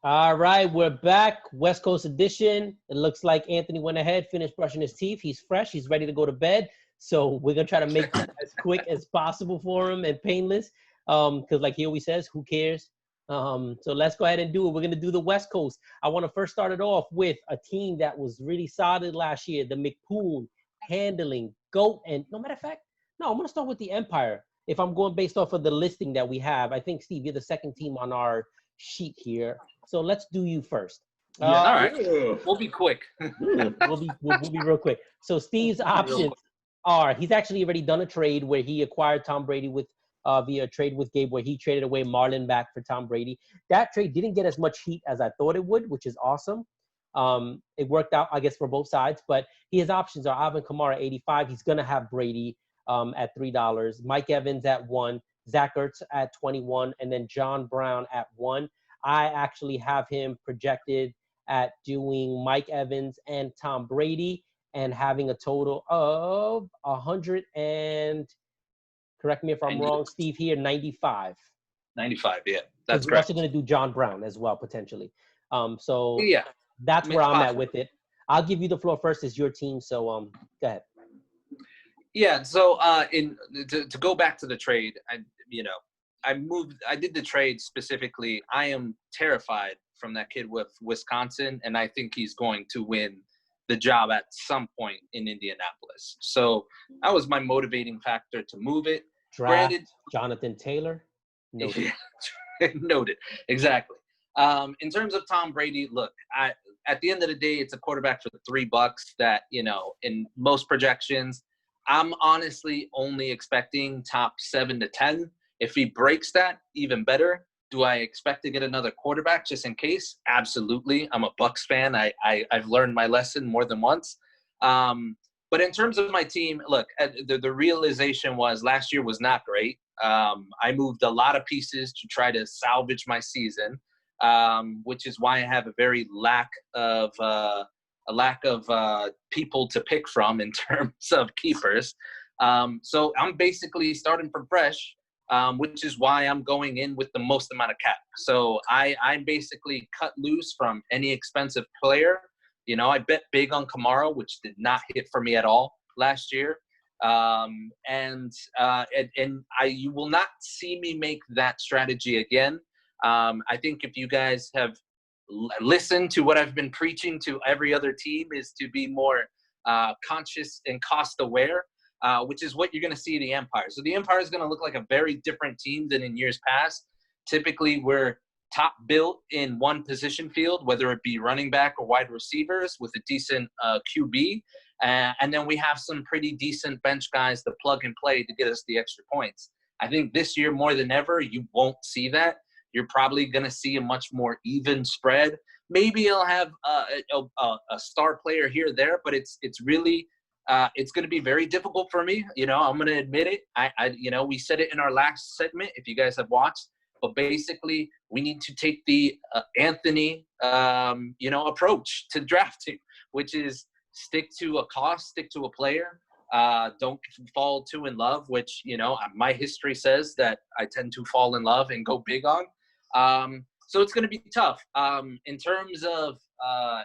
All right, we're back. West Coast edition. It looks like Anthony went ahead, finished brushing his teeth. He's fresh. He's ready to go to bed. So we're gonna try to make this as quick as possible for him and painless. Because like he always says, who cares? So let's go ahead and do it. We're gonna do the West Coast. I want to first start it off with a team that was really solid last year, the McPoon, handling, GOAT, and no matter of fact, no, I'm gonna start with the Empire. If I'm going based off of the listing that we have, I think Steve, you're the second team on our sheet here. So let's do you first. Yeah, all right. We'll be quick. we'll be real quick. So Steve's options are, he's actually already done a trade where he acquired Tom Brady with via a trade with Gabe, where he traded away Marlon back for Tom Brady. That trade didn't get as much heat as I thought it would, which is awesome. It worked out, I guess, for both sides. But his options are Alvin Kamara 85. He's gonna have Brady at $3, Mike Evans at 1, Zach Ertz at 21, and then John Brown at 1. I actually have him projected at doing Mike Evans and Tom Brady and having a total of 100 and, correct me if I'm wrong, Steve, here, 95. 95, yeah, that's we're correct. also going to do John Brown as well, potentially. So yeah, that's where I'm at with it. I'll give you the floor first. It's your team, so go ahead. Yeah, so to go back to the trade, I did the trade specifically. I am terrified from that kid with Wisconsin, and I think he's going to win the job at some point in Indianapolis. So that was my motivating factor to move it. Draft Jonathan Taylor. Noted. Yeah, noted. Exactly. In terms of Tom Brady, look, at the end of the day, it's a quarterback for $3 that, in most projections, I'm honestly only expecting top 7 to 10. If he breaks that, even better. Do I expect to get another quarterback just in case? Absolutely. I'm a Bucs fan. I've learned my lesson more than once. But in terms of my team, look, the realization was last year was not great. I moved a lot of pieces to try to salvage my season, which is why I have a very lack of people to pick from in terms of keepers. So I'm basically starting from fresh. Which is why I'm going in with the most amount of cap. So I'm basically cut loose from any expensive player. I bet big on Kamara, which did not hit for me at all last year. You will not see me make that strategy again. I think if you guys have listened to what I've been preaching to every other team is to be more conscious and cost aware. Which is what you're going to see the Empire. So the Empire is going to look like a very different team than in years past. Typically, we're top built in one position field, whether it be running back or wide receivers with a decent QB. And then we have some pretty decent bench guys to plug and play to get us the extra points. I think this year, more than ever, you won't see that. You're probably going to see a much more even spread. Maybe you'll have a star player here or there, but it's really – it's going to be very difficult for me. I'm going to admit it. We said it in our last segment, if you guys have watched, but basically we need to take the Anthony, approach to drafting, which is stick to a cost, stick to a player. Don't fall too in love, which, my history says that I tend to fall in love and go big on. So it's going to be tough. In terms of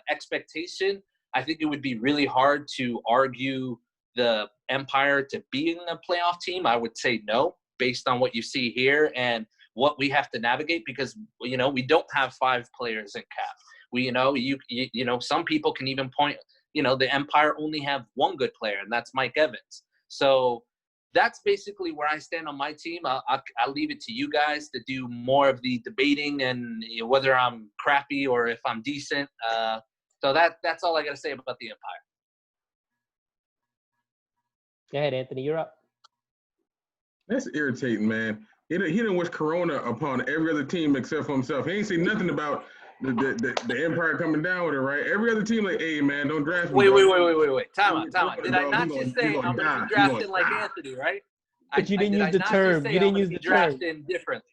expectation, I think it would be really hard to argue the Empire to being a playoff team. I would say no, based on what you see here and what we have to navigate, because, we don't have 5 players in cap. We, some people can even point, the Empire only have one good player, and that's Mike Evans. So that's basically where I stand on my team. I'll leave it to you guys to do more of the debating and whether I'm crappy or if I'm decent. So that's all I got to say about the Empire. Go ahead, Anthony. You're up. That's irritating, man. He done wish Corona upon every other team except for himself. He ain't seen nothing about the Empire coming down with it, right? Every other team like, hey, man, don't draft me. Wait. Time out. Did I not just say I'm going to be drafting like Anthony, right? But you didn't use the term. You didn't use the term. Drafting differently.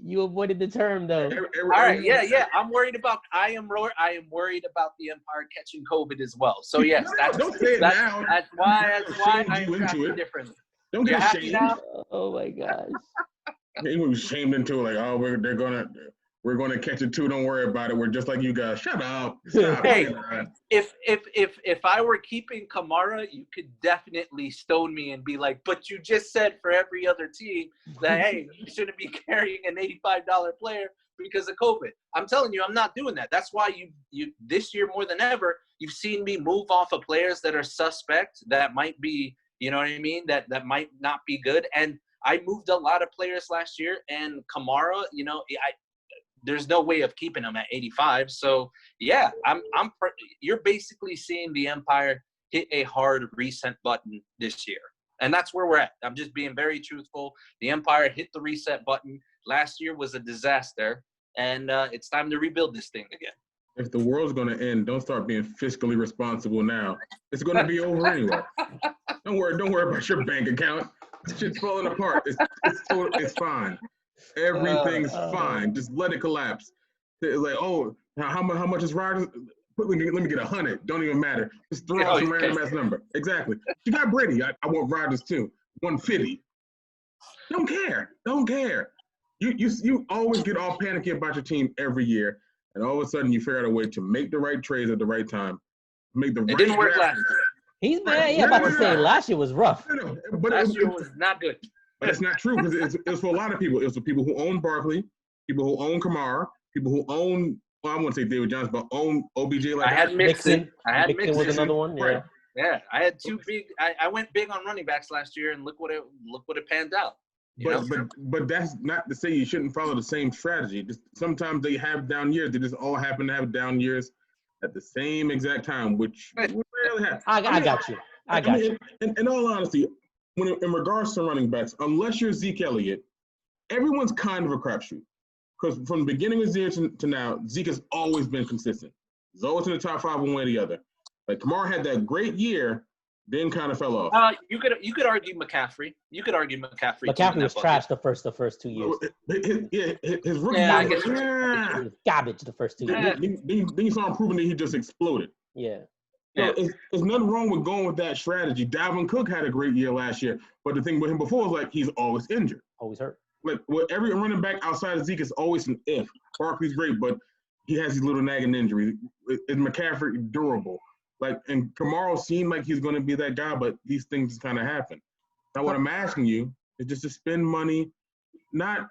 You avoided the term, though. All right, yeah. I am worried about the Empire catching COVID as well. So yes, don't say it now. That's why I am drafting differently. Don't get shamed. Oh my gosh. He was shamed into like, oh, we're We're going to catch it too. Don't worry about it. We're just like you guys. Shut up. Stop. Hey, if I were keeping Kamara, you could definitely stone me and be like, but you just said for every other team that, hey, you shouldn't be carrying an $85 player because of COVID. I'm telling you, I'm not doing that. That's why you this year more than ever, you've seen me move off of players that are suspect, that might be, you know what I mean, that might not be good. And I moved a lot of players last year, and Kamara, you know, there's no way of keeping him at 85. So yeah, you're basically seeing the Empire hit a hard reset button this year. And that's where we're at. I'm just being very truthful. The Empire hit the reset button. Last year was a disaster, and it's time to rebuild this thing again. If the world's going to end, don't start being fiscally responsible now. It's going to be over anyway. Don't worry about your bank account. Shit's falling apart. It's fine. Everything's fine. Just let it collapse. It's like, oh, how much is Rodgers? Let me get 100. Don't even matter. Just throw out some random ass number. Exactly. You got Brady. I want Rodgers too. 150. Don't care. You always get all panicky about your team every year, and all of a sudden you figure out a way to make the right trades at the right time. It didn't work last year. He's mad. Yeah, about to say last year was rough. But last year was not good. But it's not true, because it's for a lot of people. It's for people who own Barkley, people who own Kamara, people who own, well, I wouldn't say David Johnson, but own OBJ. Like I had Mixon. Mixon was another one. Yeah. Right. Yeah, I had two big. I went big on running backs last year, and look what it panned out. But that's not to say you shouldn't follow the same strategy. Just sometimes they have down years. They just all happen to have down years at the same exact time, which rarely happens. I got you. I got you. In all honesty, in regards to running backs, unless you're Zeke Elliott, everyone's kind of a crapshoot. Because from the beginning of the year to now, Zeke has always been consistent. He's always in the top 5 one way or the other. Like Kamara had that great year, then kind of fell off. You could argue McCaffrey. McCaffrey was trash the first 2 years. His rookie year was garbage the first 2 years. Then you saw him proving that he just exploded. Yeah. So there's nothing wrong with going with that strategy. Dalvin Cook had a great year last year, but the thing with him before was like he's always injured. Always hurt. Like every running back outside of Zeke is always an if. Barkley's great, but he has these little nagging injuries. Is McCaffrey durable? Like, and Kamara seemed like he's going to be that guy, but these things just kind of happen. Now, what I'm asking you is just to spend money, not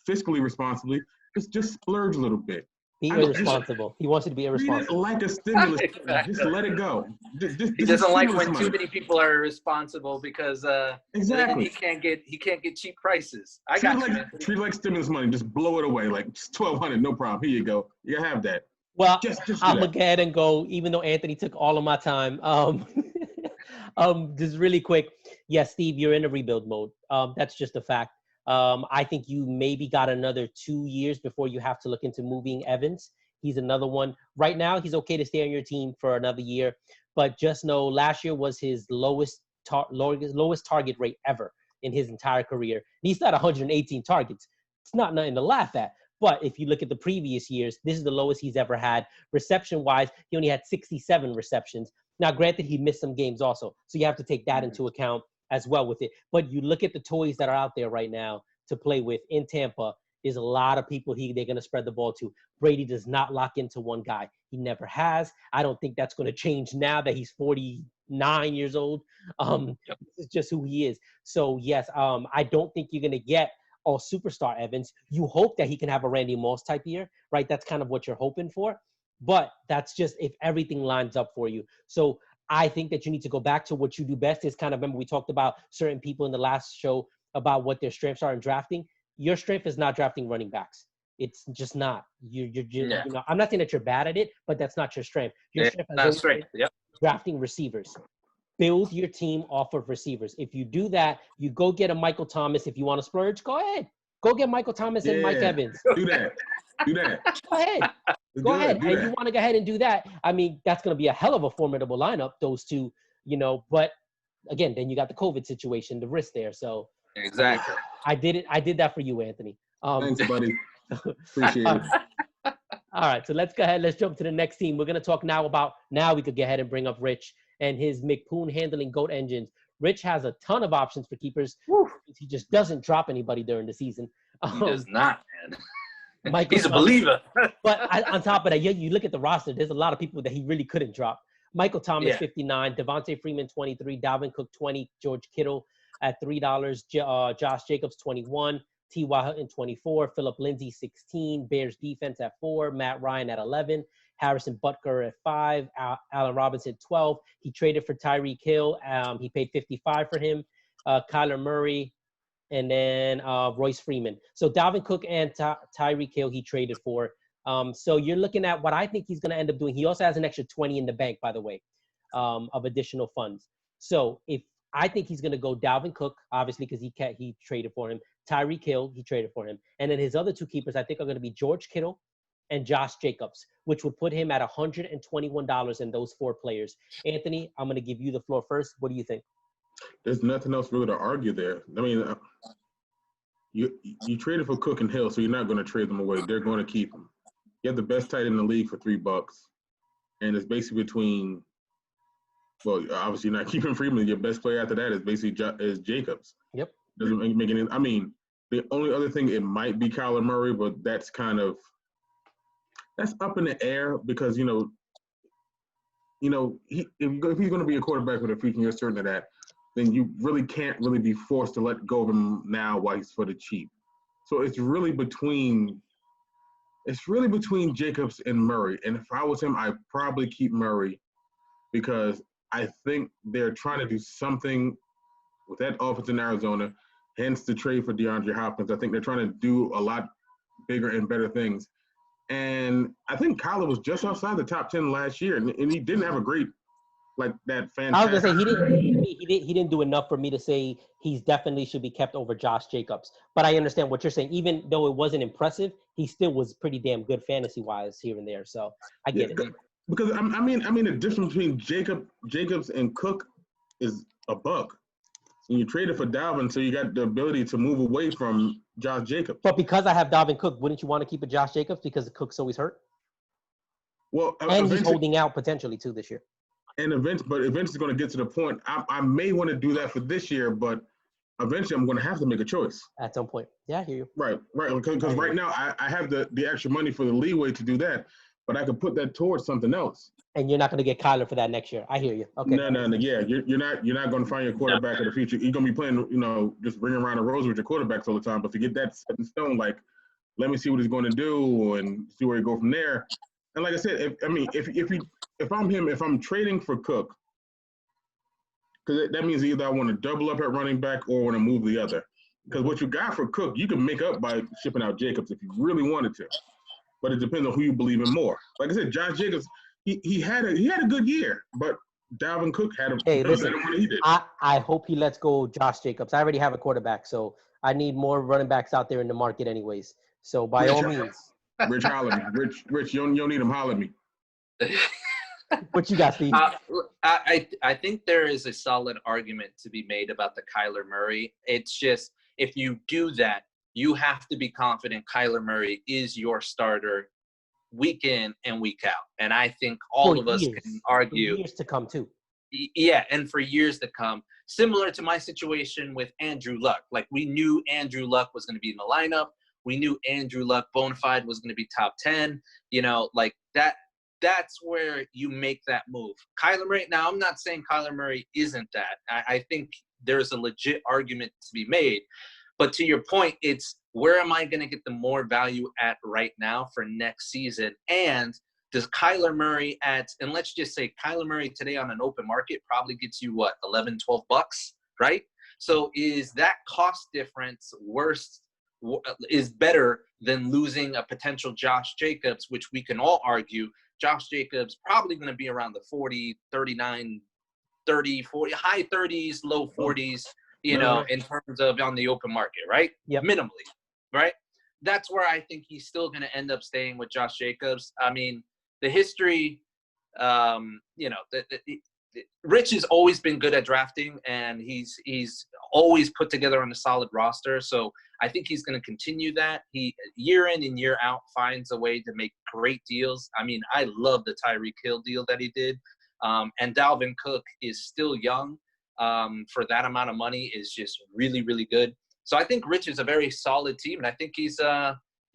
fiscally responsibly, just splurge a little bit. Be irresponsible. He wants you to be irresponsible. Like a stimulus. Just let it go. He doesn't like when too many people are irresponsible because exactly he can't get cheap prices. Treat it like stimulus money. Just blow it away. Like $1,200, no problem. Here you go. You have that. Well, I'm gonna go ahead and go. Even though Anthony took all of my time, just really quick. Yes, Steve, you're in a rebuild mode. That's just a fact. I think you maybe got another 2 years before you have to look into moving Evans. He's another one. Right now, he's okay to stay on your team for another year, but just know last year was his lowest target rate ever in his entire career. And he's not 118 targets. It's not nothing to laugh at. But if you look at the previous years, this is the lowest he's ever had. Reception-wise, he only had 67 receptions. Now, granted, he missed some games also, so you have to take that into account as well with it. But you look at the toys that are out there right now to play with in Tampa. There's a lot of people they're going to spread the ball to. Brady does not lock into one guy. He never has. I don't think that's going to change now that he's 49 years old. This is just who he is. So, yes, I don't think you're going to get all superstar Evans. You hope that he can have a Randy Moss type year, right? That's kind of what you're hoping for. But that's just if everything lines up for you. So I think that you need to go back to what you do best. Is kind of, remember we talked about certain people in the last show about what their strengths are in drafting. Your strength is not drafting running backs. It's just not. You know, I'm not saying that you're bad at it, but that's not your strength. Your strength is drafting receivers. Build your team off of receivers. If you do that, you go get a Michael Thomas. If you want to splurge, go ahead. Go get Michael Thomas and Mike Evans. Do that. Go ahead. Go ahead. And you want to go ahead and do that. I mean, that's going to be a hell of a formidable lineup, those two, you know. But, again, then you got the COVID situation, the risk there. So exactly. I did that for you, Anthony. Thanks, buddy. Appreciate it. All right, so let's go ahead. Let's jump to the next team. We're going to talk now we could go ahead and bring up Rich and his McPoon handling GOAT engines. Rich has a ton of options for keepers. Woo. He just doesn't drop anybody during the season. He does not, man. Michael He's a Thomas. believer. But on top of that, you look at the roster, there's a lot of people that he really couldn't drop. Michael Thomas, 59, Devontae Freeman, 23, Dalvin Cook, 20, George Kittle at $3, Josh Jacobs, 21, T.Y. Hilton, 24, Phillip Lindsay, 16, Bears defense at 4, Matt Ryan at 11, Harrison Butker at 5, Allen Robinson, 12. He traded for Tyreek Hill. He paid 55 for him. Kyler Murray, and then Royce Freeman. So Dalvin Cook and Tyreek Hill he traded for. So you're looking at what I think he's going to end up doing. He also has an extra 20 in the bank, by the way, of additional funds. So if I think he's going to go Dalvin Cook, obviously, because he traded for him. Tyreek Hill, he traded for him. And then his other two keepers, I think, are going to be George Kittle and Josh Jacobs, which would put him at $121 in those 4 players. Anthony, I'm going to give you the floor first. What do you think? There's nothing else really to argue there. I mean, you traded for Cook and Hill, so you're not going to trade them away. They're going to keep them. You have the best tight end in the league for $3, and it's basically between. Well, obviously you're not keeping Freeman. Your best player after that is basically is Jacobs. Yep. Doesn't make any. I mean, the only other thing it might be Kyler Murray, but that's up in the air because if he's going to be a quarterback for the future, you're certain of that. Then you really can't really be forced to let go of him now while he's for the cheap. So it's really between Jacobs and Murray. And if I was him, I'd probably keep Murray because I think they're trying to do something with that offense in Arizona, hence the trade for DeAndre Hopkins. I think they're trying to do a lot bigger and better things. And I think Kyler was just outside the top 10 last year, and he didn't have a great that fantastic. I was gonna say he didn't do enough for me to say he's definitely should be kept over Josh Jacobs. But I understand what you're saying. Even though it wasn't impressive, he still was pretty damn good fantasy wise here and there. So I get it. Because I mean the difference between Jacobs and Cook is a buck. And you traded for Dalvin, so you got the ability to move away from Josh Jacobs. But because I have Dalvin Cook, wouldn't you want to keep a Josh Jacobs because Cook's always hurt? Well, and he's holding out potentially too this year. And eventually it's going to get to the point. I may want to do that for this year, but eventually I'm going to have to make a choice. At some point. Yeah, I hear you. Right. Because right now I have the extra money for the leeway to do that, but I could put that towards something else. And you're not going to get Kyler for that next year. I hear you. Okay. No. Yeah, you're not going to find your quarterback of the future. You're going to be playing, just ringing around the roses with your quarterbacks all the time. But to get that set in stone, let me see what he's going to do and see where you go from there. And like I said, if I'm him, if I'm trading for Cook, because that means either I want to double up at running back or want to move the other. Because what you got for Cook, you can make up by shipping out Jacobs if you really wanted to. But it depends on who you believe in more. Like I said, Josh Jacobs, he had a good year, but Dalvin Cook had a better one than he did. I hope he lets go Josh Jacobs. I already have a quarterback, so I need more running backs out there in the market anyways. So by all means. Rich, holler me. Rich, you don't need him, holler me. What you got, Steve? I think there is a solid argument to be made about the Kyler Murray. It's just if you do that, you have to be confident Kyler Murray is your starter week in and week out. And I think all of us can argue. For years to come, too. Yeah, and for years to come. Similar to my situation with Andrew Luck. We knew Andrew Luck was going to be in the lineup. We knew Andrew Luck bona fide was going to be top 10. That's where you make that move. Kyler Murray, now I'm not saying Kyler Murray isn't that. I think there's a legit argument to be made. But to your point, it's where am I going to get the more value at right now for next season? And does Kyler Murray and let's just say Kyler Murray today on an open market probably gets you what, $11, $12, right? So is that cost difference is better than losing a potential Josh Jacobs, which we can all argue Josh Jacobs probably going to be around the 40, 39, 30, 40, high 30s, low 40s, in terms of on the open market, right? Yeah. Minimally, right? That's where I think he's still going to end up staying with Josh Jacobs. I mean, the history, Rich has always been good at drafting, and he's always put together on a solid roster. So I think he's going to continue that. He year in and year out finds a way to make great deals. I mean, I love the Tyreek Hill deal that he did. And Dalvin Cook is still young. For that amount of money is just really, really good. So I think Rich is a very solid team, and I think he's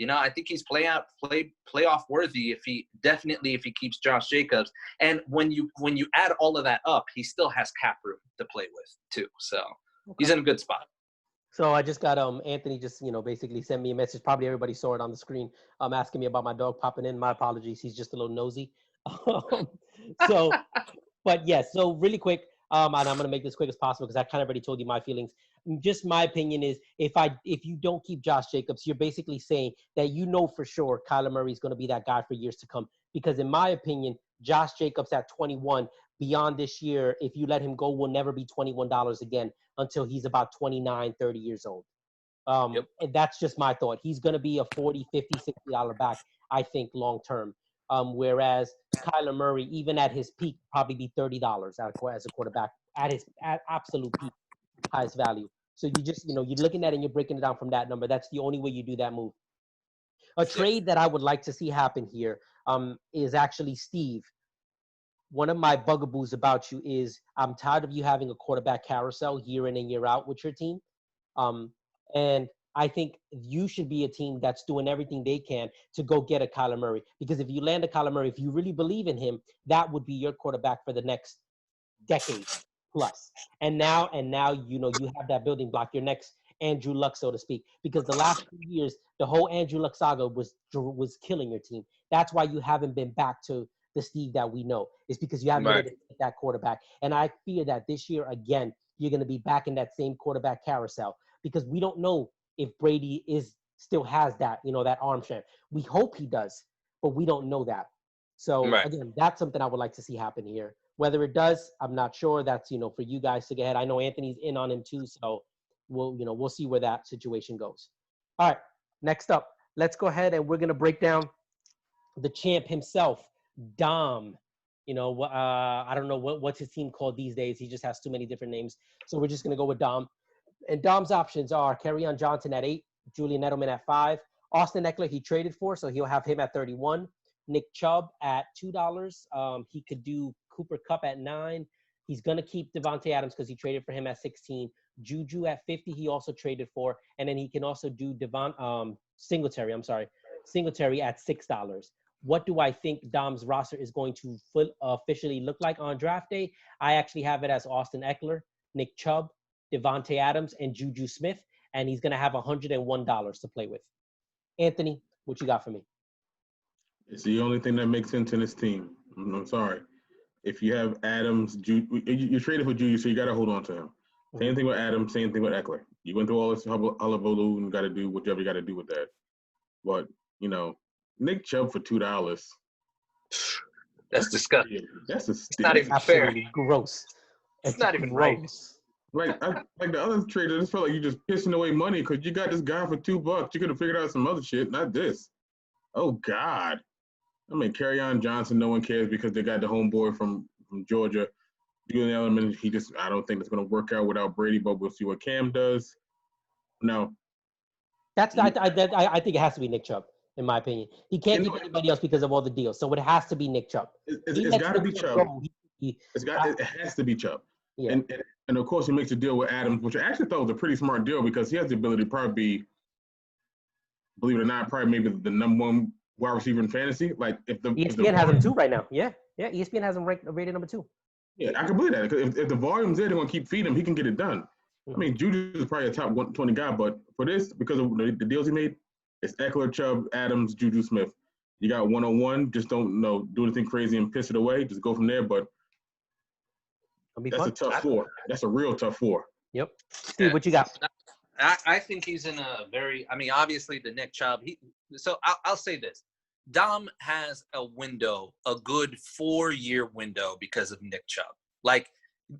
I think he's playoff worthy if he keeps Josh Jacobs. And when you add all of that up, he still has cap room to play with too. So he's in a good spot. So I just got Anthony just basically sent me a message. Probably everybody saw it on the screen. Asking me about my dog popping in. My apologies. He's just a little nosy. So, but yes. So really quick. And I'm gonna make this quick as possible because I kind of already told you my feelings. Just my opinion is if you don't keep Josh Jacobs, you're basically saying that for sure Kyler Murray is going to be that guy for years to come. Because in my opinion, Josh Jacobs at 21 beyond this year, if you let him go, will never be $21 again until he's about 29, 30 years old. And that's just my thought. He's going to be a $40, $50, $60 back, I think, long term. Whereas Kyler Murray, even at his peak, probably be $30 as a quarterback at absolute peak, highest value. So you just, you're looking at it and you're breaking it down from that number. That's the only way you do that move. A trade that I would like to see happen here is actually Steve. One of my bugaboos about you is I'm tired of you having a quarterback carousel year in and year out with your team. And I think you should be a team that's doing everything they can to go get a Kyler Murray. Because if you land a Kyler Murray, if you really believe in him, that would be your quarterback for the next decade plus. And now you have that building block, your next Andrew Luck, so to speak. Because the last 2 years, the whole Andrew Luck saga was killing your team. That's why you haven't been back to the Steve that we know. It's because you haven't been able to get that quarterback. And I fear that this year, again, you're going to be back in that same quarterback carousel. Because we don't know if Brady still has that, that arm strength. We hope he does, but we don't know that. So again, that's something I would like to see happen here. Whether it does, I'm not sure. That's for you guys to get ahead. I know Anthony's in on him too, so we'll see where that situation goes. All right, next up, let's go ahead and we're gonna break down the champ himself, Dom. I don't know what's his team called these days. He just has too many different names, so we're just gonna go with Dom. And Dom's options are Kerryon Johnson at 8, Julian Edelman at 5, Austin Eckler he traded for, so he'll have him at 31, Nick Chubb at $2. He could do Cooper Kupp at 9. He's going to keep Devontae Adams because he traded for him at 16. Juju at 50 he also traded for. And then he can also do Singletary at $6. What do I think Dom's roster is going to officially look like on draft day? I actually have it as Austin Eckler, Nick Chubb, Devontae Adams, and Juju Smith, and he's going to have $101 to play with. Anthony, what you got for me? It's the only thing that makes sense in this team. I'm sorry. If you have Adams, you traded for Juju, so you got to hold on to him. Same thing with Adams, same thing with Eckler. You went through all this hullabaloo and got to do whatever you got to do with that. But, Nick Chubb for $2. That's disgusting. That's a It's not even fair. Gross. It's not even right. Like the other traders, I just felt like you just pissing away money because you got this guy for $2. You could have figured out some other shit, not this. Oh God. I mean, Kerryon Johnson, no one cares because they got the homeboy from Georgia. Julian Edelman, I don't think it's going to work out without Brady, but we'll see what Cam does. No. I think it has to be Nick Chubb, in my opinion. He can't get anybody else because of all the deals. So it has to be Nick Chubb. It's got to be Chubb. It has to be Chubb. Yeah. And of course, he makes a deal with Adams, which I actually thought was a pretty smart deal because he has the ability to probably be, believe it or not, probably maybe the number one wide receiver in fantasy. Like ESPN has him 2 right now. Yeah. ESPN has him rated number 2. Yeah, I can believe that. If the volume's there, they're gonna keep feeding him. He can get it done. I mean, Juju is probably a top 120 guy, but for this, because of the deals he made, it's Eckler, Chubb, Adams, Juju Smith. You got 101. Just don't do anything crazy and piss it away. Just go from there. But that's a tough 4. That's a real tough 4. Yep. Steve, what you got? I think he's in a very. I mean, obviously the Nick Chubb. So I'll say this. Dom has a good 4-year window because of Nick Chubb. Like,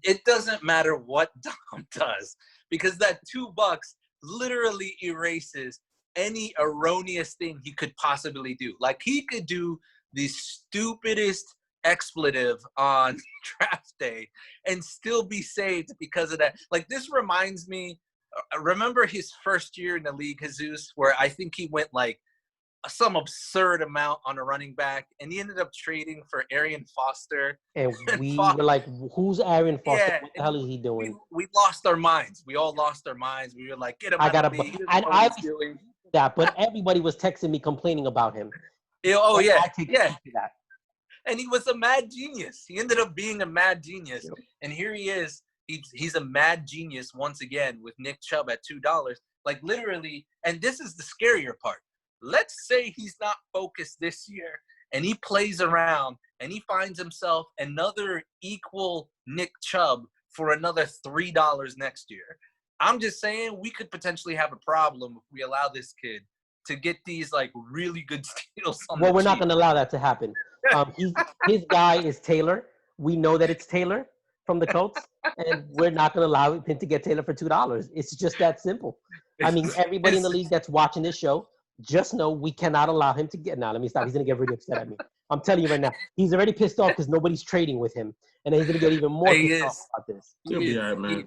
it doesn't matter what Dom does because that $2 literally erases any erroneous thing he could possibly do. Like, he could do the stupidest expletive on draft day and still be saved because of that. Like, this reminds me, remember his first year in the league, Jesus, where I think he went like some absurd amount on a running back, and he ended up trading for Arian Foster. And we were like, who's Arian Foster? Yeah, what the hell is he doing? We lost our minds. We all lost our minds. We were like, get him out of me. that, but everybody was texting me complaining about him. Oh, But yeah. I take Yeah. to that. And he was a mad genius. He ended up being a mad genius. Yep. And here he is. He's a mad genius once again with Nick Chubb at $2. Like literally, and this is the scarier part. Let's say he's not focused this year and he plays around and he finds himself another equal Nick Chubb for another $3 next year. I'm just saying we could potentially have a problem if we allow this kid to get these like really good steals on Well, the we're not cheap. going to allow that to happen. His guy is Taylor. We know that it's Taylor from the Colts, and we're not going to allow him to get Taylor for $2. It's just that simple. I mean, everybody in the league that's watching this show, just know we cannot allow him to get. Now, let me stop. He's going to get really upset at me. I'm telling you right now. He's already pissed off because nobody's trading with him, and he's going to get even more pissed off about this. He'll be all right, man.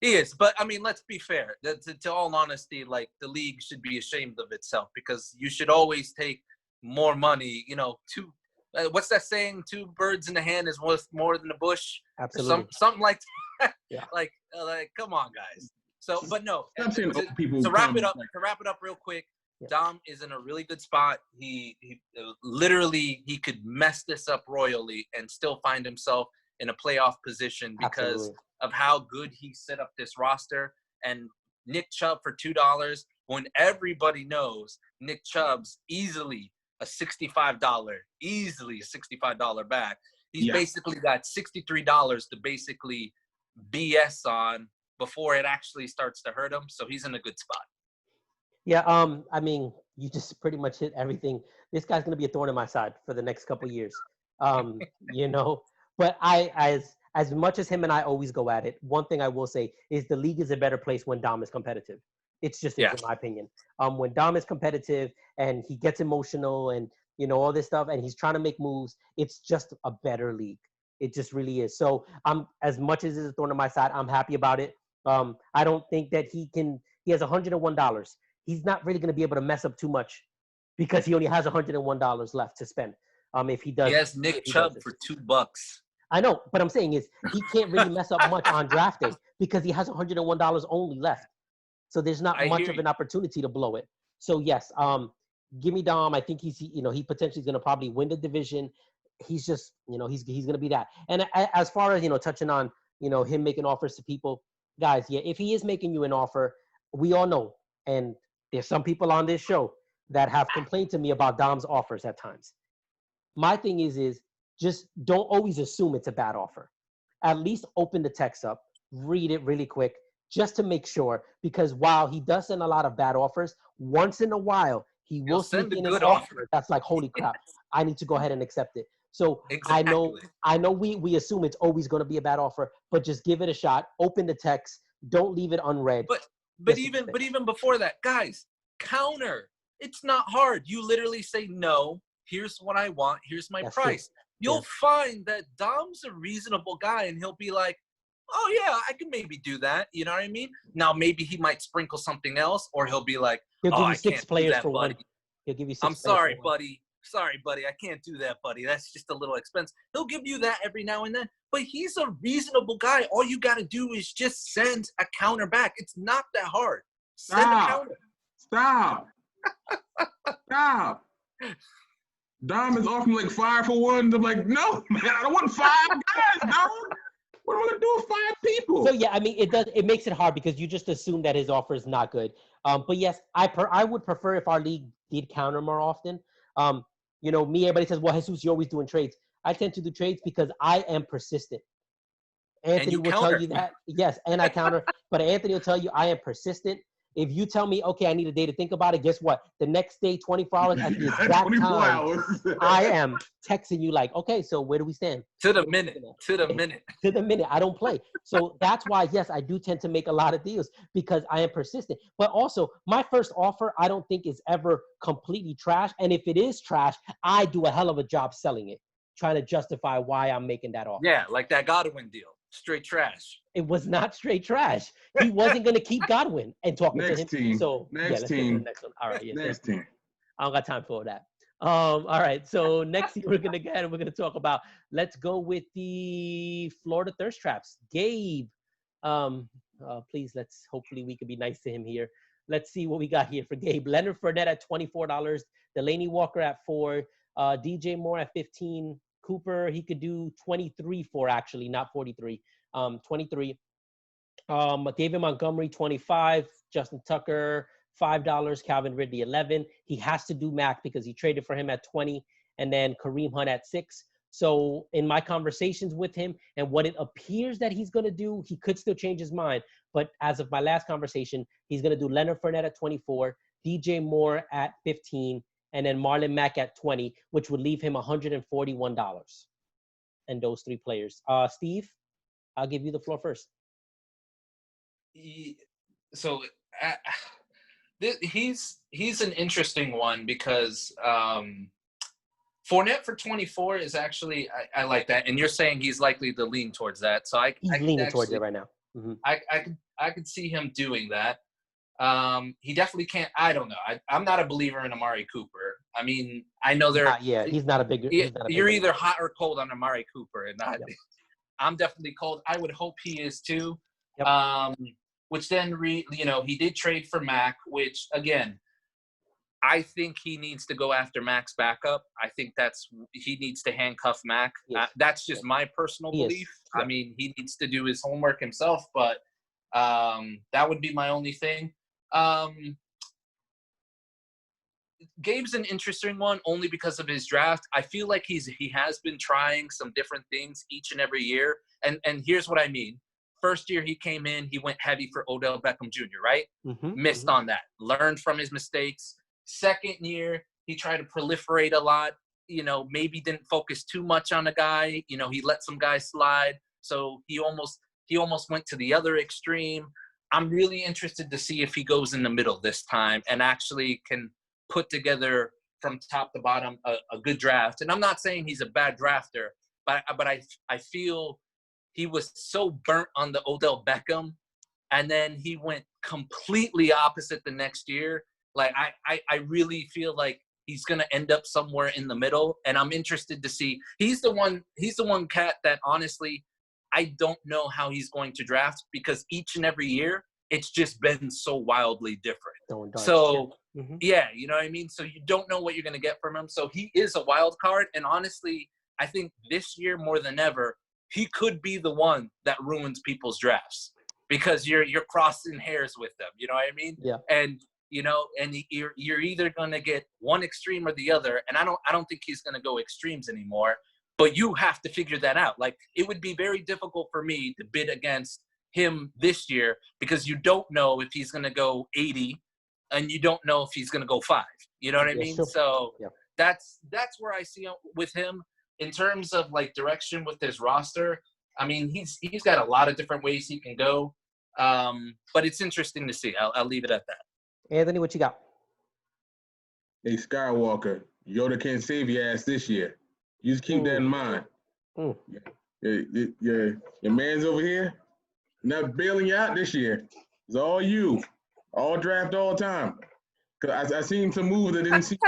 He is, but I mean, let's be fair. To all honesty, like the league should be ashamed of itself because you should always take more money. You know, what's that saying? 2 birds in the hand is worth more than a bush. Absolutely. Something like that. Yeah. like, come on, guys. So, but no. To wrap it up real quick. Yeah. Dom is in a really good spot. He literally he could mess this up royally and still find himself in a playoff position because Absolutely. of how good he set up this roster. And Nick Chubb for $2 when everybody knows Nick Chubb's easily a $65 back. He's basically got $63 to basically BS on before it actually starts to hurt him. So he's in a good spot. Yeah, I mean, you just pretty much hit everything. This guy's going to be a thorn in my side for the next couple of years. You know, but as much as him and I always go at it, one thing I will say is the league is a better place when Dom is competitive. It's just in my opinion. When Dom is competitive and he gets emotional and, you know, all this stuff and he's trying to make moves, it's just a better league. It just really is. So I'm, as much as it's a thorn in my side, I'm happy about it. I don't think that he has $101. He's not really going to be able to mess up too much because he only has $101 left to spend. If he does, he has Nick Chubb for $2. I know, but I'm saying is he can't really mess up much on draft day because he has $101 only left. So there's not much of an opportunity to blow it. So yes, give me Dom. I think he potentially is going to probably win the division. He's just, he's going to be that. And as far as, touching on, him making offers to people, guys, yeah, if he is making you an offer, we all know. And there's some people on this show that have complained to me about Dom's offers at times. My thing is just don't always assume it's a bad offer. At least open the text up, read it really quick, just to make sure. Because while he does send a lot of bad offers, once in a while he will send in an offer that's like, holy crap, I need to go ahead and accept it. So exactly. I know we assume it's always going to be a bad offer, but just give it a shot. Open the text. Don't leave it unread. But even before that, guys, counter. It's not hard. You literally say, no, here's what I want. Here's my price. True. You'll find that Dom's a reasonable guy, and he'll be like, oh, yeah, I can maybe do that. You know what I mean? Now, maybe he might sprinkle something else, or he'll be like, I can't do that, buddy. One. He'll give you 6 I'm sorry, buddy. Sorry, buddy. I can't do that, buddy. That's just a little expensive. He'll give you that every now and then. But he's a reasonable guy. All you got to do is just send a counter back. It's not that hard. Send a counter. Stop. Dom is offering like 5 for 1. I'm like, no, man, I don't want 5 guys, dog. What am I gonna do with 5 people? So yeah, I mean, it makes it hard because you just assume that his offer is not good. But yes, I would prefer if our league did counter more often. Everybody says, well, Jesus, you're always doing trades. I tend to do trades because I am persistent. Anthony will tell you that. Yes, and I counter. But Anthony will tell you I am persistent. If you tell me, okay, I need a day to think about it, guess what? The next day, 24 hours at the exact time, I am texting you like, okay, so where do we stand? To the minute. To the minute. I don't play. So that's why, yes, I do tend to make a lot of deals because I am persistent. But also, my first offer, I don't think is ever completely trash. And if it is trash, I do a hell of a job selling it, trying to justify why I'm making that offer. Yeah, like that Godwin deal. Straight trash. It was not straight trash. He wasn't going to keep Godwin and talking to him. Team. So next let's team. Go to the next one. All right. Yeah, next team. I don't got time for that. All right. So next thing we're going to get, we're going to talk about, let's go with the Florida Thirst Traps. Gabe, please, hopefully we can be nice to him here. Let's see what we got here for Gabe. Leonard Fournette at $24. Delaney Walker at $4. DJ Moore at 15. Cooper, he could do 23 for, actually, not 43. 23. David Montgomery, 25. Justin Tucker, $5. Calvin Ridley, 11. He has to do Mac because he traded for him at 20. And then Kareem Hunt at 6. So in my conversations with him and what it appears that he's going to do, he could still change his mind. But as of my last conversation, he's going to do Leonard Fournette at 24, DJ Moore at 15, and then Marlon Mack at 20, which would leave him $141. And those 3 players. Steve, I'll give you the floor first. So he's an interesting one because Fournette for 24 is actually I like that, and you're saying he's likely to lean towards that. So he's leaning towards it right now. Mm-hmm. I could see him doing that. He definitely can't. I don't know. I'm not a believer in Amari Cooper. I mean, I know he's not a big. You're either hot or cold on Amari Cooper, and I'm definitely cold. I would hope he is too. Yep. Which then he did trade for Mac, which again, I think he needs to go after Mac's backup. I think he needs to handcuff Mac. Yes. That's just my personal belief. Sure. I mean, he needs to do his homework himself, but that would be my only thing. Gabe's an interesting one only because of his draft. I feel like he has been trying some different things each and every year. And here's what I mean. First year he came in, he went heavy for Odell Beckham Jr., right? Mm-hmm. Missed on that. Learned from his mistakes. Second year, he tried to proliferate a lot. Maybe didn't focus too much on a guy. He let some guys slide. So he almost went to the other extreme. I'm really interested to see if he goes in the middle this time and actually can put together from top to bottom a good draft. And I'm not saying he's a bad drafter, but I feel he was so burnt on the Odell Beckham, and then he went completely opposite the next year. Like I really feel like he's going to end up somewhere in the middle, and I'm interested to see. He's the one cat that honestly I don't know how he's going to draft because each and every year it's just been so wildly different. So yeah, you know what I mean? So you don't know what you're going to get from him. So he is a wild card, and honestly, I think this year more than ever, he could be the one that ruins people's drafts because you're crossing hairs with them. You know what I mean? Yeah. And you're either going to get one extreme or the other. And I don't think he's going to go extremes anymore, but you have to figure that out. Like, it would be very difficult for me to bid against him this year because you don't know if he's going to go 80 and you don't know if he's going to go 5. You know what I mean? Sure. So that's where I see with him in terms of like direction with his roster. I mean, he's got a lot of different ways he can go. But it's interesting to see. I'll leave it at that. Anthony, what you got? Hey, Skywalker, Yoda can't save your ass this year. You just keep that in mind. Your man's over here, not bailing you out this year. It's all you. All draft all the time. Because I seen some moves that didn't seem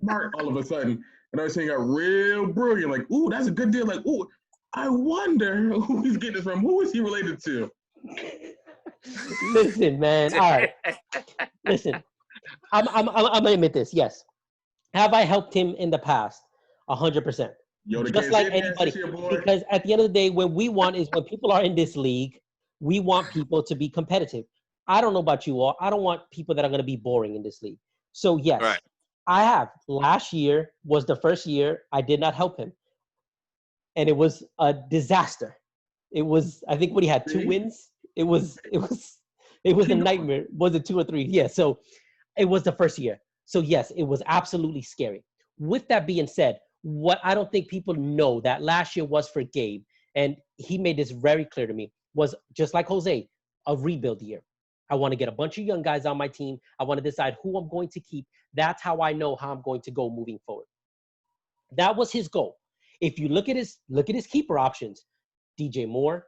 smart all of a sudden. And I was saying got real brilliant. Like, ooh, that's a good deal. Like, ooh, I wonder who he's getting this from. Who is he related to? Listen, man. All right. Listen, I'm gonna admit this. Yes, have I helped him in the past? 100%. Just like anybody. Because at the end of the day, what we want is when people are in this league, we want people to be competitive. I don't know about you all. I don't want people that are gonna be boring in this league. So yes, right. I have. Last year was the first year I did not help him, and it was a disaster. It was. I think he had 2 wins. It was a nightmare. Was it 2 or 3? Yeah. So it was the first year. So yes, it was absolutely scary. With that being said, what I don't think people know that last year was for Gabe, and he made this very clear to me, was just like Jose, a rebuild year. I want to get a bunch of young guys on my team. I want to decide who I'm going to keep. That's how I know how I'm going to go moving forward. That was his goal. If you look at his keeper options, DJ Moore,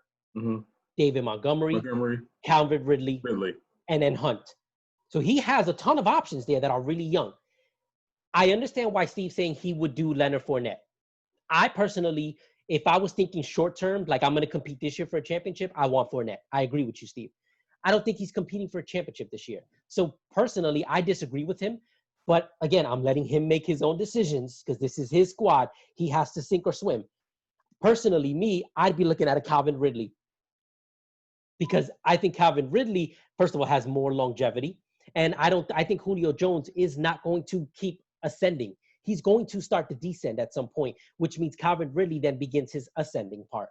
David Montgomery, Calvin Ridley, and then Hunt. So he has a ton of options there that are really young. I understand why Steve's saying he would do Leonard Fournette. I personally, if I was thinking short term, like I'm going to compete this year for a championship, I want Fournette. I agree with you, Steve. I don't think he's competing for a championship this year. So personally, I disagree with him. But again, I'm letting him make his own decisions because this is his squad. He has to sink or swim. Personally, I'd be looking at a Calvin Ridley because I think Calvin Ridley, first of all, has more longevity. And I think Julio Jones is not going to keep ascending. He's going to start to descend at some point, which means Calvin Ridley then begins his ascending part.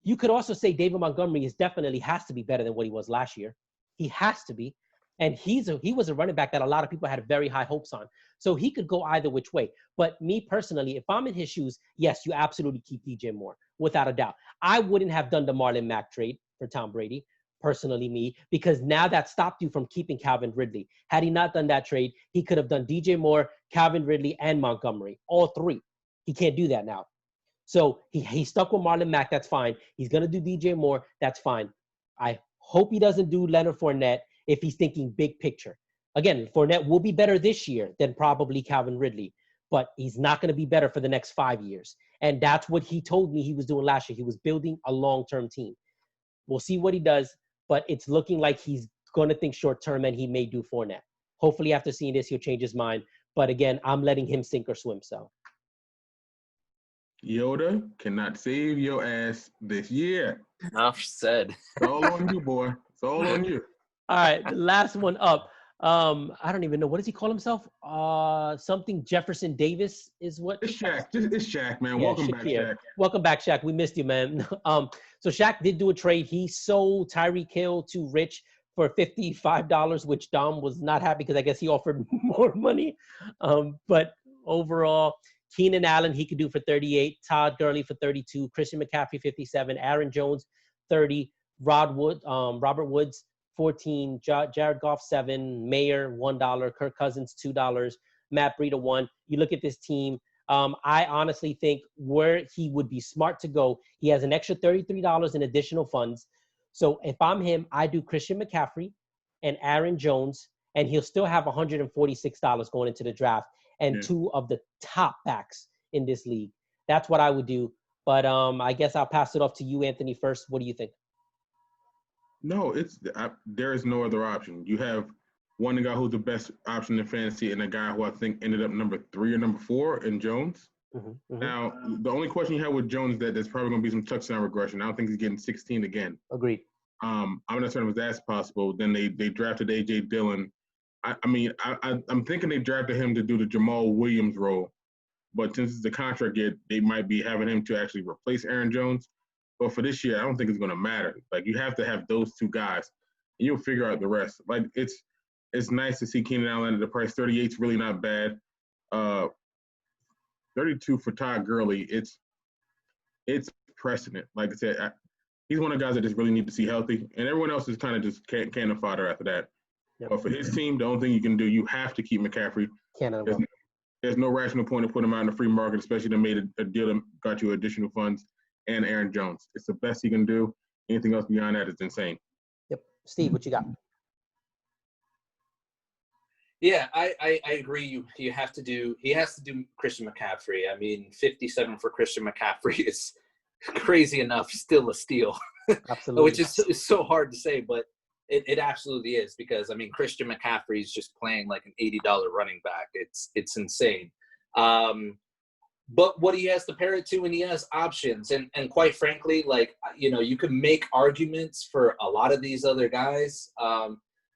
You could also say David Montgomery definitely has to be better than what he was last year. He has to be. And he was a running back that a lot of people had very high hopes on. So he could go either which way. But me personally, if I'm in his shoes, yes, you absolutely keep DJ Moore, without a doubt. I wouldn't have done the Marlon Mack trade for Tom Brady, personally me, because now that stopped you from keeping Calvin Ridley. Had he not done that trade, he could have done DJ Moore, Calvin Ridley, and Montgomery, all three. He can't do that now. So he stuck with Marlon Mack. That's fine. He's going to do DJ Moore. That's fine. I hope he doesn't do Leonard Fournette if he's thinking big picture. Again, Fournette will be better this year than probably Calvin Ridley, but he's not going to be better for the next 5 years. And that's what he told me he was doing last year. He was building a long-term team. We'll see what he does, but it's looking like he's going to think short-term, and he may do Fournette. Hopefully after seeing this, he'll change his mind. But again, I'm letting him sink or swim, so. Yoda cannot save your ass this year. Enough said. It's all on you, boy. It's all on you. All right, the last one up. I don't even know. What does he call himself? Something Jefferson Davis is what? It's Shaq. It's Shaq, man. Yeah, Welcome back, Shaq. Welcome back, Shaq. We missed you, man. So Shaq did do a trade. He sold Tyreek Hill to Rich for $55, which Dom was not happy because I guess he offered more money. But overall, Keenan Allen, he could do for 38, Todd Gurley for 32, Christian McCaffrey, 57, Aaron Jones, 30, Robert Woods, 14, Jared Goff, 7, Mayer, $1, Kirk Cousins, $2, Matt Breida, 1. You look at this team, I honestly think where he would be smart to go, he has an extra $33 in additional funds. So if I'm him, I do Christian McCaffrey and Aaron Jones, and he'll still have $146 going into the draft and two of the top backs in this league. That's what I would do. But I guess I'll pass it off to you, Anthony, first. What do you think? No, there is no other option. You have one guy who's the best option in fantasy and a guy who I think ended up number 3 or number 4 in Jones. Now, the only question you have with Jones is that there's probably going to be some touchdown regression. I don't think he's getting 16 again. Agreed. I'm not certain if that's possible. Then they drafted A.J. Dillon. I'm thinking they drafted him to do the Jamal Williams role. But since it's the contract year, they might be having him to actually replace Aaron Jones. But for this year, I don't think it's going to matter. Like, you have to have those two guys, and you'll figure out the rest. Like, it's nice to see Keenan Allen at the price. 38 is really not bad. 32 for Todd Gurley. It's precedent. Like I said, he's one of the guys that just really need to see healthy, and everyone else is kind of just cannon fodder after that. Yep. But for his team, the only thing you can do, you have to keep McCaffrey. There's no rational point to put him out in the free market, especially they made a deal that got you additional funds. And Aaron Jones. It's the best he can do. Anything else beyond that is insane. Yep. Steve, what you got? Yeah, I agree. He has to do Christian McCaffrey. I mean, 57 for Christian McCaffrey is crazy enough, still a steal. Absolutely. Which is so hard to say, but it absolutely is, because I mean, Christian McCaffrey is just playing like an $80 running back. It's insane. But what he has to pair it to, and he has options. And quite frankly, like, you know, you can make arguments for a lot of these other guys.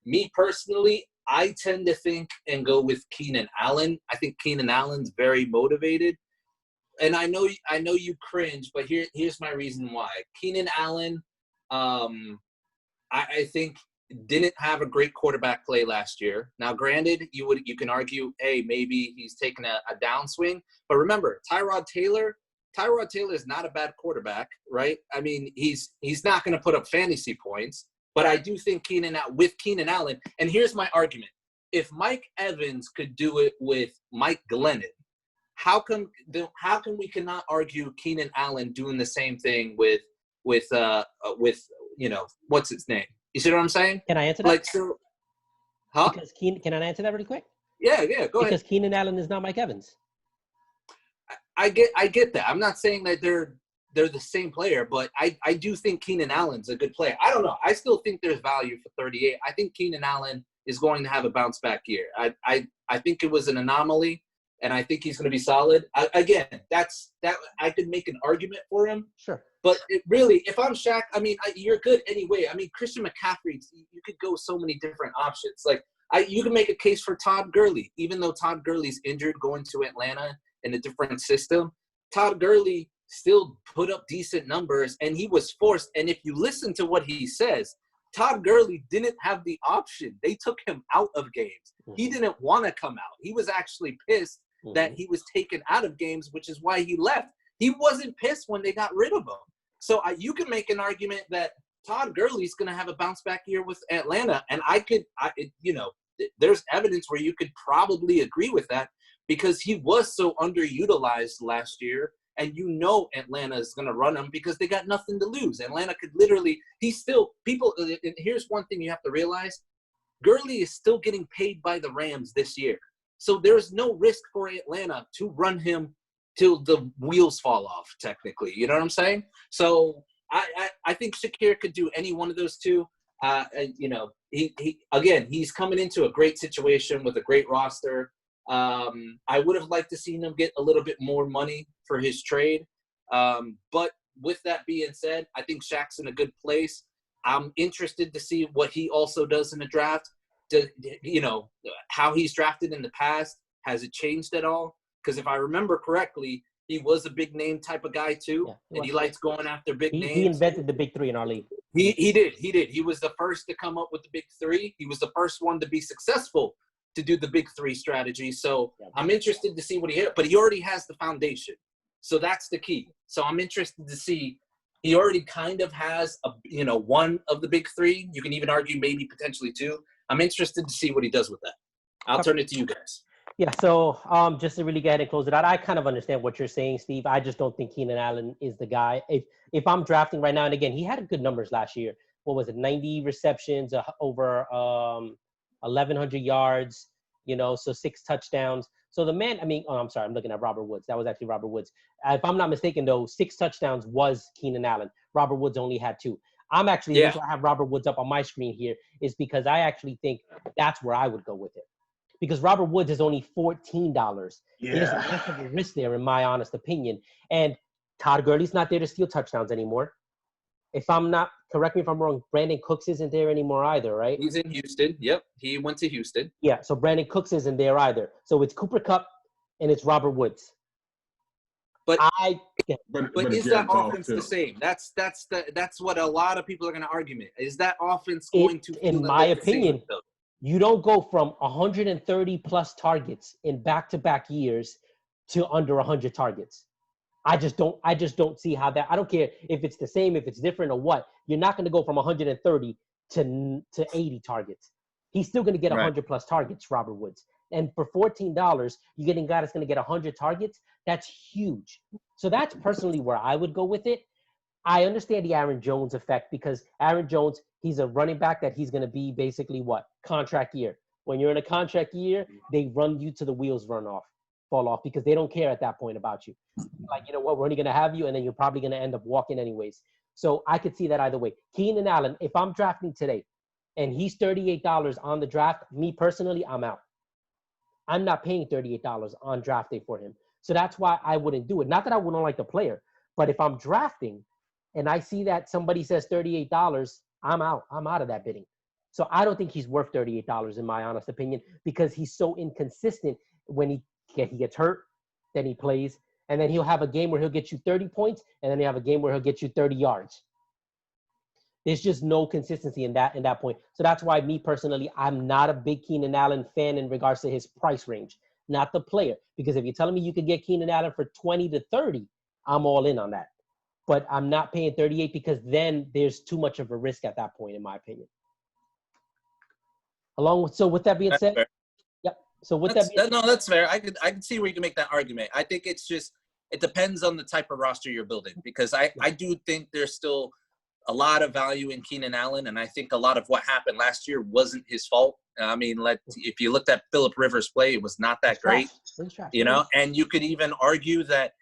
Me personally, I tend to think and go with Keenan Allen. I think Keenan Allen's very motivated. And I know you cringe, but here's my reason why. Keenan Allen, I think didn't have a great quarterback play last year. Now, granted, you can argue, hey, maybe he's taking a downswing. But remember, Tyrod Taylor is not a bad quarterback, right? I mean, he's not going to put up fantasy points. But I do think with Keenan Allen, and here's my argument: if Mike Evans could do it with Mike Glennon, how come we cannot argue Keenan Allen doing the same thing with you know, what's his name? You see what I'm saying? Can I answer that? Like, so, huh? Because can I answer that really quick? Yeah, go ahead. Because Keenan Allen is not Mike Evans. I get that. I'm not saying that they're they're the same player, but I do think Keenan Allen's a good player. I don't know. I still think there's value for 38. I think Keenan Allen is going to have a bounce back year. I think it was an anomaly, and I think he's going to be solid. Again, that I could make an argument for him. Sure. But it really, if I'm Shaq, I mean, you're good anyway. I mean, Christian McCaffrey, you could go so many different options. Like, you can make a case for Todd Gurley, even though Todd Gurley's injured going to Atlanta in a different system. Todd Gurley still put up decent numbers, and he was forced. And if you listen to what he says, Todd Gurley didn't have the option. They took him out of games. He didn't want to come out. He was actually pissed that he was taken out of games, which is why he left. He wasn't pissed when they got rid of him. So you can make an argument that Todd Gurley's going to have a bounce back year with Atlanta. And there's evidence where you could probably agree with that because he was so underutilized last year. And Atlanta is going to run him because they got nothing to lose. Atlanta could literally – and here's one thing you have to realize. Gurley is still getting paid by the Rams this year. So there's no risk for Atlanta to run him till the wheels fall off, technically. You know what I'm saying? So I think Shakir could do any one of those two. He's coming into a great situation with a great roster. I would have liked to see him get a little bit more money for his trade. But with that being said, I think Shaq's in a good place. I'm interested to see what he also does in the draft. How he's drafted in the past. Has it changed at all? Because if I remember correctly, he was a big name type of guy too. Yeah, and he likes going after big names. He invented the big three in our league. He did. He was the first to come up with the big three. He was the first one to be successful to do the big three strategy. So I'm interested to see what he – but he already has the foundation. So that's the key. So I'm interested to see – he already kind of has one of the big three. You can even argue maybe potentially two. I'm interested to see what he does with that. I'll turn it to you guys. Yeah, so just to really go ahead and close it out, I kind of understand what you're saying, Steve. I just don't think Keenan Allen is the guy. If I'm drafting right now, and again, he had good numbers last year. What was it, 90 receptions, over 1,100 yards, so 6 touchdowns. So the man, I'm sorry, I'm looking at Robert Woods. That was actually Robert Woods. If I'm not mistaken, though, 6 touchdowns was Keenan Allen. Robert Woods only had 2. I'm actually, the reason I have Robert Woods up on my screen here is because I actually think that's where I would go with it. Because Robert Woods is only $14. Yeah. There's less of a risk there, in my honest opinion. And Todd Gurley's not there to steal touchdowns anymore. If I'm not, correct me if I'm wrong, Brandon Cooks isn't there anymore either, right? He's in Houston. Yep. He went to Houston. Yeah, so Brandon Cooks isn't there either. So it's Cooper Kupp and it's Robert Woods. But but is that offense the same? That's what a lot of people are going to argue. Is that offense going to? In my opinion, you don't go from 130 plus targets in back-to-back years to under 100 targets. I just don't see how that. I don't care if it's the same, if it's different or what. You're not going to go from 130 to 80 targets. He's still going to get 100 plus targets, Robert Woods. And for $14, you're getting a guy that's going to get 100 targets. That's huge. So that's personally where I would go with it. I understand the Aaron Jones effect because Aaron Jones, he's a running back that he's going to be basically what? Contract year. When you're in a contract year, they run you to the wheels fall off because they don't care at that point about you. Like, you know what, we're only going to have you and then you're probably going to end up walking anyways. So I could see that either way. Keenan Allen, if I'm drafting today and he's $38 on the draft, me personally, I'm out. I'm not paying $38 on draft day for him. So that's why I wouldn't do it. Not that I wouldn't like the player, but if I'm drafting and I see that somebody says $38, I'm out. I'm out of that bidding. So I don't think he's worth $38 in my honest opinion because he's so inconsistent. When he gets hurt, then he plays, and then he'll have a game where he'll get you 30 points, and then he'll have a game where he'll get you 30 yards. There's just no consistency in that point. So that's why me personally, I'm not a big Keenan Allen fan in regards to his price range, not the player. Because if you're telling me you could get Keenan Allen for 20 to 30, I'm all in on that. But I'm not paying 38 because then there's too much of a risk at that point, in my opinion. So with that being said, yep. So with that's fair. I could see where you can make that argument. I think it's just it depends on the type of roster you're building because I do think there's still a lot of value in Keenan Allen, and I think a lot of what happened last year wasn't his fault. I mean, if you looked at Phillip Rivers' play, it was not that great, and you could even argue that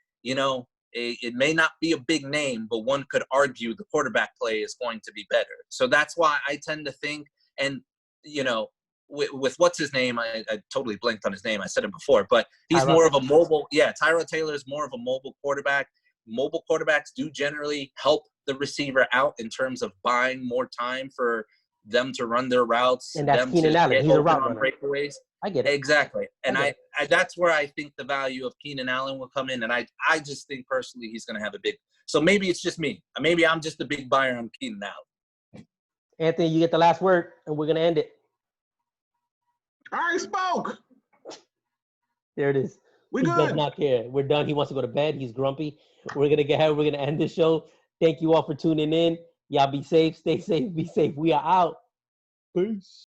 it may not be a big name, but one could argue the quarterback play is going to be better. So that's why I tend to think, and, you know, with what's his name, I totally blanked on his name. I said it before, but he's Tyrod more of a mobile. Yeah, Tyrod Taylor is more of a mobile quarterback. Mobile quarterbacks do generally help the receiver out in terms of buying more time for them to run their routes, And that's them Keenan to Allen. get He's a open route on runner. breakaways. I get it. Exactly. And I I that's where I think the value of Keenan Allen will come in. And I just think personally he's going to have a big – so maybe it's just me. Maybe I'm just a big buyer on Keenan Allen. Anthony, you get the last word, and we're going to end it. I already spoke. There it is. We He good. does not care. We're done. He wants to go to bed. He's grumpy. We're going to get ahead. We're going to end the show. Thank you all for tuning in. Y'all be safe. Stay safe. Be safe. We are out. Peace.